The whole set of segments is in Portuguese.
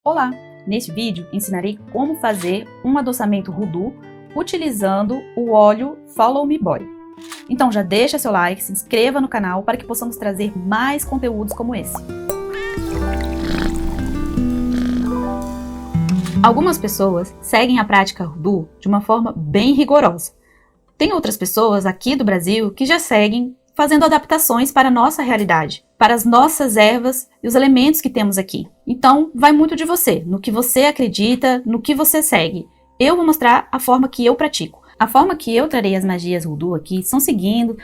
Olá! Neste vídeo ensinarei como fazer um adoçamento Voodoo utilizando o óleo Follow Me Boy. Então já deixa seu like, se inscreva no canal para que possamos trazer mais conteúdos como esse. Algumas pessoas seguem a prática Voodoo de uma forma bem rigorosa. Tem outras pessoas aqui do Brasil que já seguem fazendo adaptações para a nossa realidade, para as nossas ervas e os elementos que temos aqui. Então, vai muito de você, no que você acredita, no que você segue. Eu vou mostrar a forma que eu pratico. A forma que eu trarei as magias Voodoo aqui são seguindo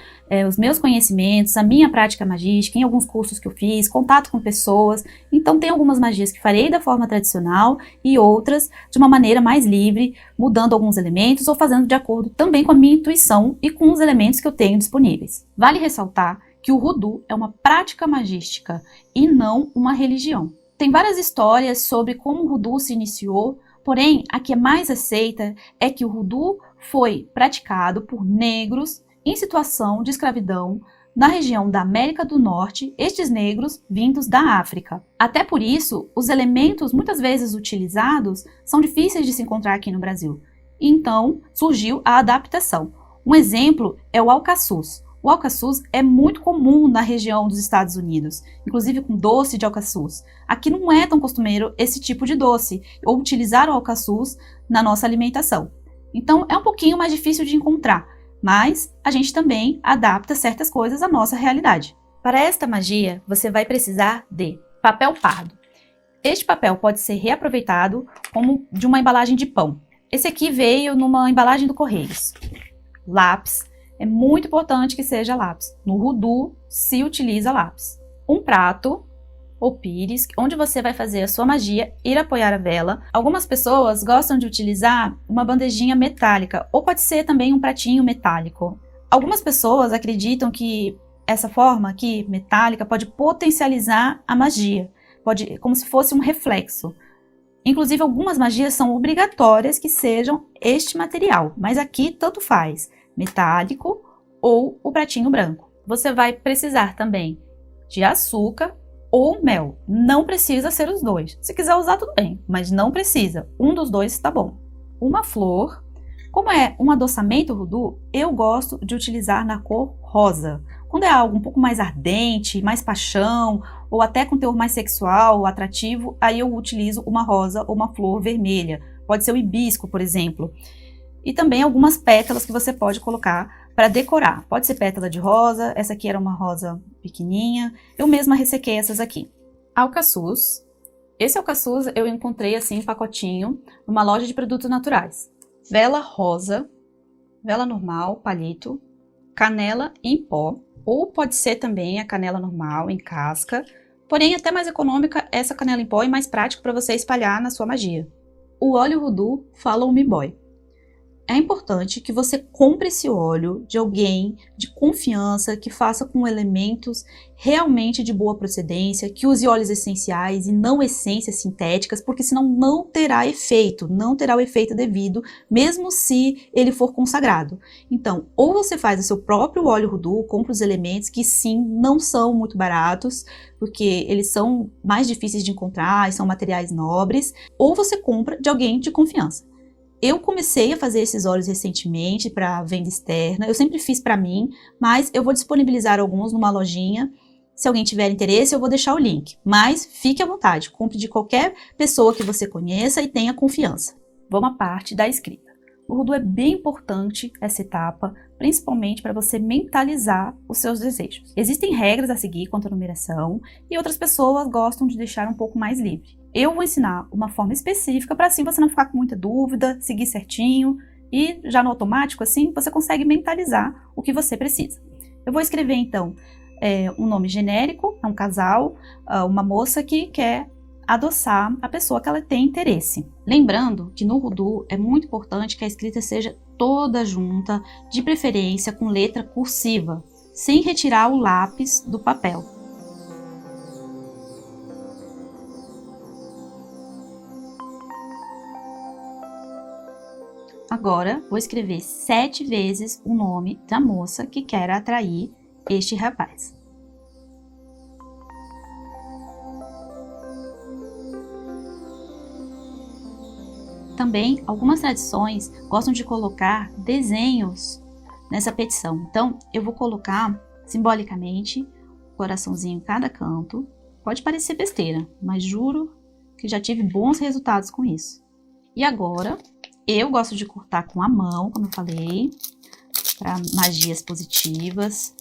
os meus conhecimentos, a minha prática magística, em alguns cursos que eu fiz, contato com pessoas. Então tem algumas magias que farei da forma tradicional e outras de uma maneira mais livre, mudando alguns elementos ou fazendo de acordo também com a minha intuição e com os elementos que eu tenho disponíveis. Vale ressaltar que o Voodoo é uma prática magística e não uma religião. Tem várias histórias sobre como o Voodoo se iniciou, porém a que é mais aceita é que o Voodoo foi praticado por negros em situação de escravidão na região da América do Norte, estes negros vindos da África. Até por isso, os elementos muitas vezes utilizados são difíceis de se encontrar aqui no Brasil. Então, surgiu a adaptação. Um exemplo é o alcaçuz. O alcaçuz é muito comum na região dos Estados Unidos, inclusive com doce de alcaçuz. Aqui não é tão costumeiro esse tipo de doce, ou utilizar o alcaçuz na nossa alimentação. Então é um pouquinho mais difícil de encontrar, mas a gente também adapta certas coisas à nossa realidade. Para esta magia, você vai precisar de papel pardo. Este papel pode ser reaproveitado como de uma embalagem de pão. Esse aqui veio numa embalagem do Correios. Lápis. É muito importante que seja lápis. No Voodoo se utiliza lápis. Um prato ou pires, onde você vai fazer a sua magia, ir apoiar a vela. Algumas pessoas gostam de utilizar uma bandejinha metálica, ou pode ser também um pratinho metálico. Algumas pessoas acreditam que essa forma aqui, metálica, pode potencializar a magia, como se fosse um reflexo. Inclusive, algumas magias são obrigatórias que sejam este material, mas aqui tanto faz, metálico ou o pratinho branco. Você vai precisar também de açúcar ou mel. Não precisa ser os dois. Se quiser usar, tudo bem, mas não precisa. Um dos dois está bom. Uma flor. Como é um adoçamento Voodoo, eu gosto de utilizar na cor rosa. Quando é algo um pouco mais ardente, mais paixão, ou até com teor mais sexual, atrativo, aí eu utilizo uma rosa ou uma flor vermelha. Pode ser o hibisco, por exemplo. E também algumas pétalas que você pode colocar para decorar. Pode ser pétala de rosa, essa aqui era uma rosa pequenininha. Eu mesma ressequei essas aqui. Alcaçuz. Esse alcaçuz eu encontrei assim em pacotinho numa loja de produtos naturais. Vela rosa, vela normal, palito, canela em pó, ou pode ser também a canela normal em casca, porém até mais econômica essa canela em pó e mais prático para você espalhar na sua magia. O óleo Voodoo Follow Me Boy. É importante que você compre esse óleo de alguém de confiança, que faça com elementos realmente de boa procedência, que use óleos essenciais e não essências sintéticas, porque senão não terá efeito, não terá o efeito devido, mesmo se ele for consagrado. Então, ou você faz o seu próprio óleo Voodoo, compra os elementos que sim, não são muito baratos, porque eles são mais difíceis de encontrar e são materiais nobres, ou você compra de alguém de confiança. Eu comecei a fazer esses óleos recentemente para venda externa, eu sempre fiz para mim, mas eu vou disponibilizar alguns numa lojinha. Se alguém tiver interesse, eu vou deixar o link, mas fique à vontade, compre de qualquer pessoa que você conheça e tenha confiança. Vamos à parte da escrita. O Voodoo é bem importante essa etapa, principalmente para você mentalizar os seus desejos. Existem regras a seguir quanto à numeração e outras pessoas gostam de deixar um pouco mais livre. Eu vou ensinar uma forma específica para assim você não ficar com muita dúvida, seguir certinho e já no automático assim você consegue mentalizar o que você precisa. Eu vou escrever então um nome genérico, um casal, uma moça que quer adoçar a pessoa que ela tem interesse. Lembrando que no Voodoo é muito importante que a escrita seja toda junta, de preferência com letra cursiva, sem retirar o lápis do papel. Agora, vou escrever 7 vezes o nome da moça que quer atrair este rapaz. Também, algumas tradições gostam de colocar desenhos nessa petição. Então, eu vou colocar simbolicamente um coraçãozinho em cada canto. Pode parecer besteira, mas juro que já tive bons resultados com isso. E agora, eu gosto de cortar com a mão, como eu falei, para magias positivas.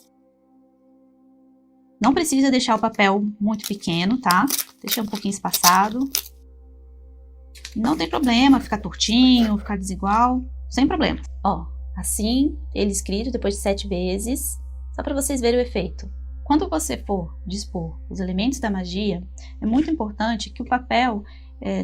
Não precisa deixar o papel muito pequeno, tá? Deixa um pouquinho espaçado. Não tem problema ficar tortinho, ficar desigual, sem problema. Ó, assim, ele escrito depois de 7 vezes, só para vocês verem o efeito. Quando você for dispor os elementos da magia, é muito importante que o papel,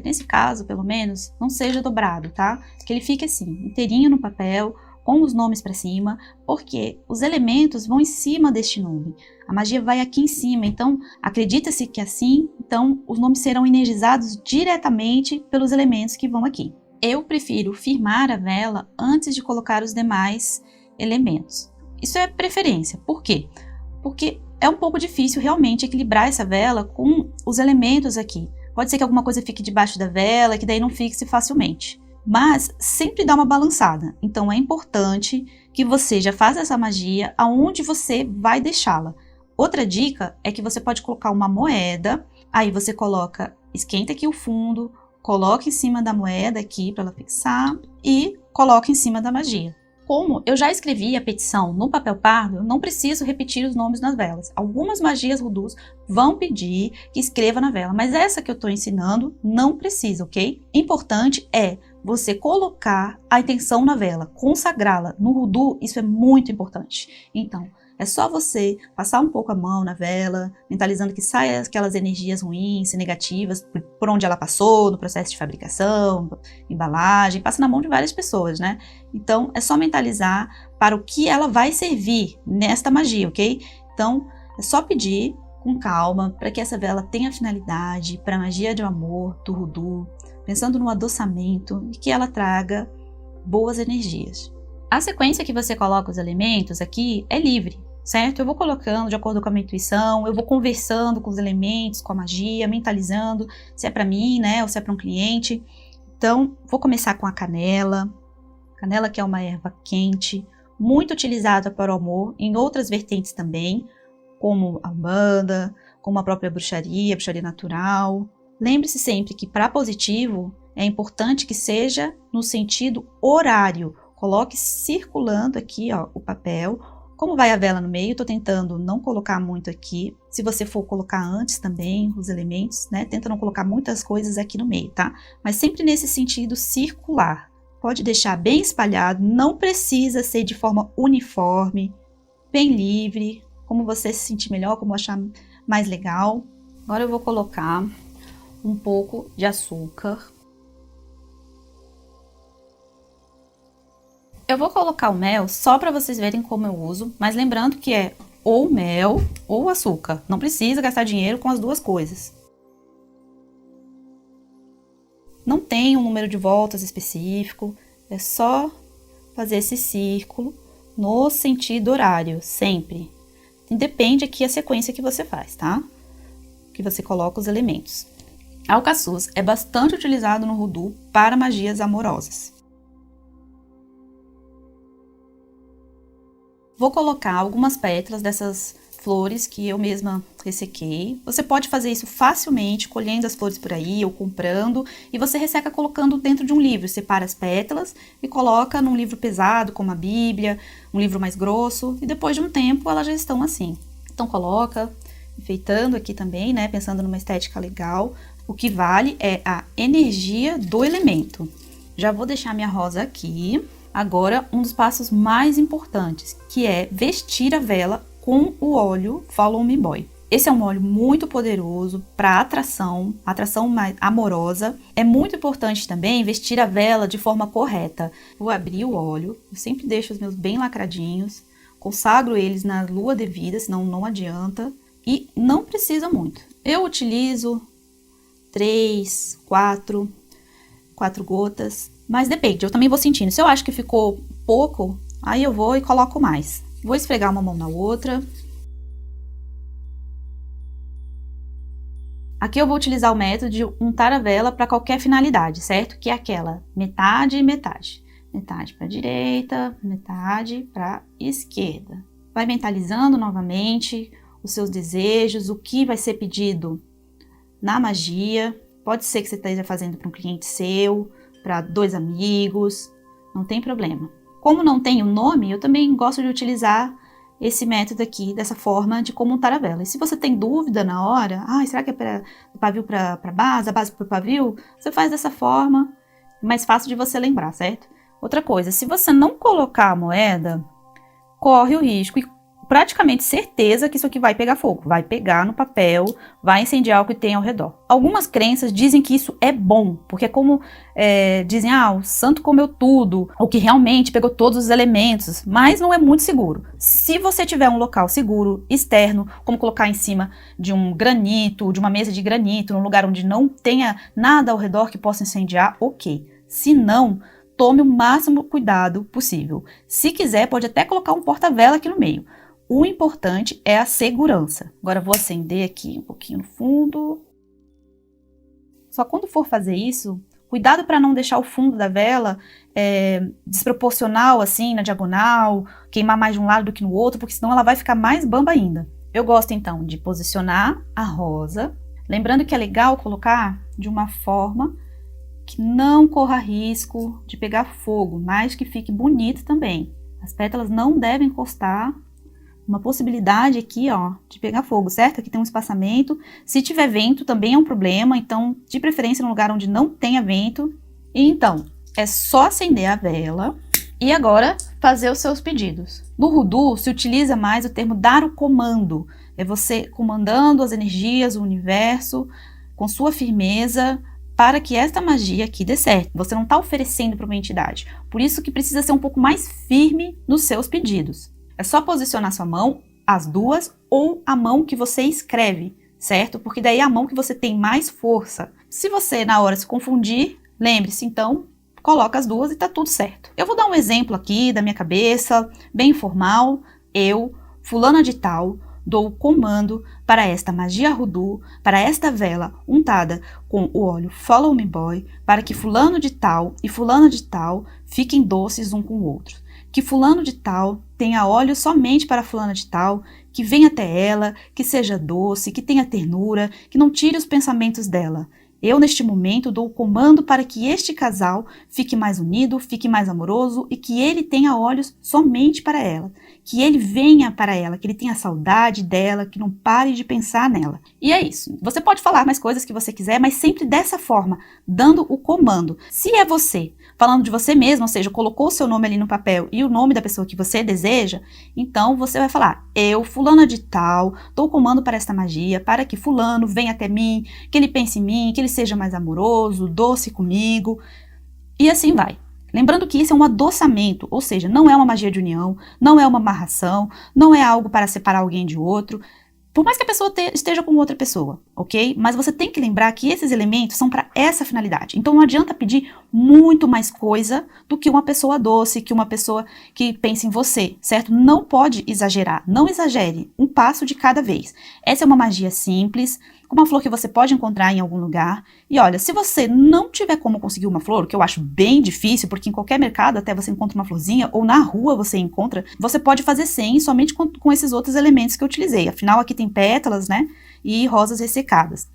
nesse caso pelo menos, não seja dobrado, tá? Que ele fique assim, inteirinho no papel, com os nomes para cima, porque os elementos vão em cima deste nome. A magia vai aqui em cima, então acredita-se que assim, então os nomes serão energizados diretamente pelos elementos que vão aqui. Eu prefiro firmar a vela antes de colocar os demais elementos. Isso é preferência. Por quê? Porque é um pouco difícil realmente equilibrar essa vela com os elementos aqui. Pode ser que alguma coisa fique debaixo da vela, que daí não fixe facilmente. Mas sempre dá uma balançada, então é importante que você já faça essa magia aonde você vai deixá-la. Outra dica é que você pode colocar uma moeda, aí você esquenta aqui o fundo, coloca em cima da moeda aqui para ela fixar e coloca em cima da magia. Como eu já escrevi a petição no papel pardo, eu não preciso repetir os nomes nas velas. Algumas magias voodoos vão pedir que escreva na vela, mas essa que eu estou ensinando não precisa, ok? Importante é você colocar a intenção na vela, consagrá-la. No voodoo, isso é muito importante. Então, é só você passar um pouco a mão na vela, mentalizando que saia aquelas energias ruins, negativas, por onde ela passou, no processo de fabricação, embalagem, passa na mão de várias pessoas, né? Então, é só mentalizar para o que ela vai servir nesta magia, ok? Então, é só pedir com calma para que essa vela tenha finalidade, para a magia de amor, do voodoo, pensando no adoçamento e que ela traga boas energias. A sequência que você coloca os elementos aqui é livre, certo? Eu vou colocando de acordo com a minha intuição, eu vou conversando com os elementos, com a magia, mentalizando se é para mim, né, ou se é para um cliente. Então, vou começar com a canela. Canela que é uma erva quente, muito utilizada para o amor em outras vertentes também, como a umbanda, como a própria bruxaria natural. Lembre-se sempre que para positivo é importante que seja no sentido horário. Coloque circulando aqui, ó, o papel. Como vai a vela no meio, estou tentando não colocar muito aqui. Se você for colocar antes também os elementos, né? Tenta não colocar muitas coisas aqui no meio, tá? Mas sempre nesse sentido circular. Pode deixar bem espalhado, não precisa ser de forma uniforme, bem livre, como você se sentir melhor, como achar mais legal. Agora eu vou colocar um pouco de açúcar. Eu vou colocar o mel só para vocês verem como eu uso, mas lembrando que é ou mel ou açúcar. Não precisa gastar dinheiro com as duas coisas. Não tem um número de voltas específico, é só fazer esse círculo no sentido horário, sempre. Depende aqui a sequência que você faz, tá? Que você coloca os elementos. Alcaçuz é bastante utilizado no voodoo para magias amorosas. Vou colocar algumas pétalas dessas flores que eu mesma ressequei. Você pode fazer isso facilmente, colhendo as flores por aí ou comprando, e você resseca colocando dentro de um livro. Separa as pétalas e coloca num livro pesado, como a Bíblia, um livro mais grosso, e depois de um tempo elas já estão assim. Então coloca, enfeitando aqui também, né, pensando numa estética legal. O que vale é a energia do elemento. Já vou deixar minha rosa aqui. Agora, um dos passos mais importantes, que é vestir a vela com o óleo Follow Me Boy. Esse é um óleo muito poderoso para atração mais amorosa. É muito importante também vestir a vela de forma correta. Vou abrir o óleo, eu sempre deixo os meus bem lacradinhos, consagro eles na lua devida, senão não adianta. E não precisa muito. Eu utilizo 3, 4 gotas. Mas depende, eu também vou sentindo. Se eu acho que ficou pouco, aí eu vou e coloco mais. Vou esfregar uma mão na outra. Aqui eu vou utilizar o método de untar a vela para qualquer finalidade, certo? Que é aquela metade e metade. Metade para a direita, metade para a esquerda. Vai mentalizando novamente os seus desejos, o que vai ser pedido na magia. Pode ser que você esteja fazendo para um cliente seu, para 2 amigos, não tem problema. Como não tem o nome, eu também gosto de utilizar esse método aqui, dessa forma de como untar a vela. E se você tem dúvida na hora, será que é do pavio para a base, a base para o pavio? Você faz dessa forma, é mais fácil de você lembrar, certo? Outra coisa, se você não colocar a moeda, corre o risco e praticamente certeza que isso aqui vai pegar fogo, vai pegar no papel, vai incendiar o que tem ao redor. Algumas crenças dizem que isso é bom, porque é como dizem, o santo comeu tudo, ou que realmente pegou todos os elementos, mas não é muito seguro. Se você tiver um local seguro, externo, como colocar em cima de um granito, de uma mesa de granito, num lugar onde não tenha nada ao redor que possa incendiar, ok. Se não, tome o máximo cuidado possível. Se quiser, pode até colocar um porta-vela aqui no meio. O importante é a segurança. Agora vou acender aqui um pouquinho no fundo. Só quando for fazer isso, cuidado para não deixar o fundo da vela desproporcional, assim, na diagonal, queimar mais de um lado do que no outro, porque senão ela vai ficar mais bamba ainda. Eu gosto, então, de posicionar a rosa. Lembrando que é legal colocar de uma forma que não corra risco de pegar fogo, mas que fique bonito também. As pétalas não devem encostar. Uma possibilidade aqui, de pegar fogo, certo? Aqui tem um espaçamento. Se tiver vento, também é um problema. Então, de preferência, num lugar onde não tenha vento. E então, é só acender a vela e agora fazer os seus pedidos. No Hoodoo, se utiliza mais o termo dar o comando. É você comandando as energias, o universo, com sua firmeza, para que esta magia aqui dê certo. Você não está oferecendo para uma entidade. Por isso que precisa ser um pouco mais firme nos seus pedidos. É só posicionar sua mão, as duas, ou a mão que você escreve, certo? Porque daí é a mão que você tem mais força. Se você, na hora, se confundir, lembre-se, então, coloca as duas e tá tudo certo. Eu vou dar um exemplo aqui da minha cabeça, bem informal. Eu, fulana de tal, dou o comando para esta magia Hoodoo, para esta vela untada com o óleo Follow Me Boy, para que fulano de tal e fulana de tal fiquem doces um com o outro. Que fulano de tal tenha óleo somente para fulana de tal, que venha até ela, que seja doce, que tenha ternura, que não tire os pensamentos dela. Eu, neste momento, dou o comando para que este casal fique mais unido, fique mais amoroso e que ele tenha olhos somente para ela. Que ele venha para ela, que ele tenha saudade dela, que não pare de pensar nela. E é isso. Você pode falar mais coisas que você quiser, mas sempre dessa forma, dando o comando. Se é você falando de você mesmo, ou seja, colocou o seu nome ali no papel e o nome da pessoa que você deseja, então você vai falar, eu, fulana de tal, dou o comando para esta magia, para que fulano venha até mim, que ele pense em mim, que ele seja mais amoroso, doce comigo, e assim vai. Lembrando que isso é um adoçamento, ou seja, não é uma magia de união, não é uma amarração, não é algo para separar alguém de outro, por mais que a pessoa esteja com outra pessoa, ok? Mas você tem que lembrar que esses elementos são para essa finalidade. Então não adianta pedir muito mais coisa do que uma pessoa doce, que uma pessoa que pense em você, certo? Não pode exagerar, não exagere, um passo de cada vez. Essa é uma magia simples, uma flor que você pode encontrar em algum lugar. E olha, se você não tiver como conseguir uma flor, o que eu acho bem difícil, porque em qualquer mercado até você encontra uma florzinha, ou na rua você encontra, você pode fazer sem, somente com esses outros elementos que eu utilizei. Afinal, aqui tem pétalas, né, e rosas ressecadas.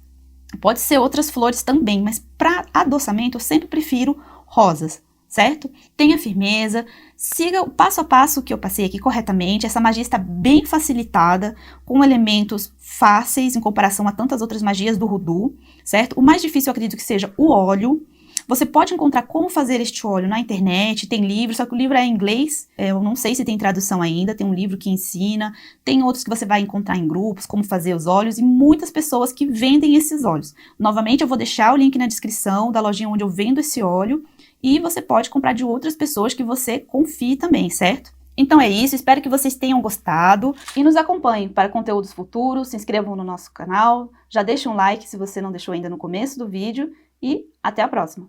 Pode ser outras flores também, mas para adoçamento eu sempre prefiro rosas, certo? Tenha firmeza, siga o passo a passo que eu passei aqui corretamente. Essa magia está bem facilitada, com elementos fáceis em comparação a tantas outras magias do Hoodoo, certo? O mais difícil eu acredito que seja o óleo. Você pode encontrar como fazer este óleo na internet, tem livro, só que o livro é em inglês, eu não sei se tem tradução ainda, tem um livro que ensina, tem outros que você vai encontrar em grupos, como fazer os óleos, e muitas pessoas que vendem esses óleos. Novamente, eu vou deixar o link na descrição da lojinha onde eu vendo esse óleo, e você pode comprar de outras pessoas que você confie também, certo? Então é isso, espero que vocês tenham gostado e nos acompanhem para conteúdos futuros, se inscrevam no nosso canal, já deixem um like se você não deixou ainda no começo do vídeo e até a próxima!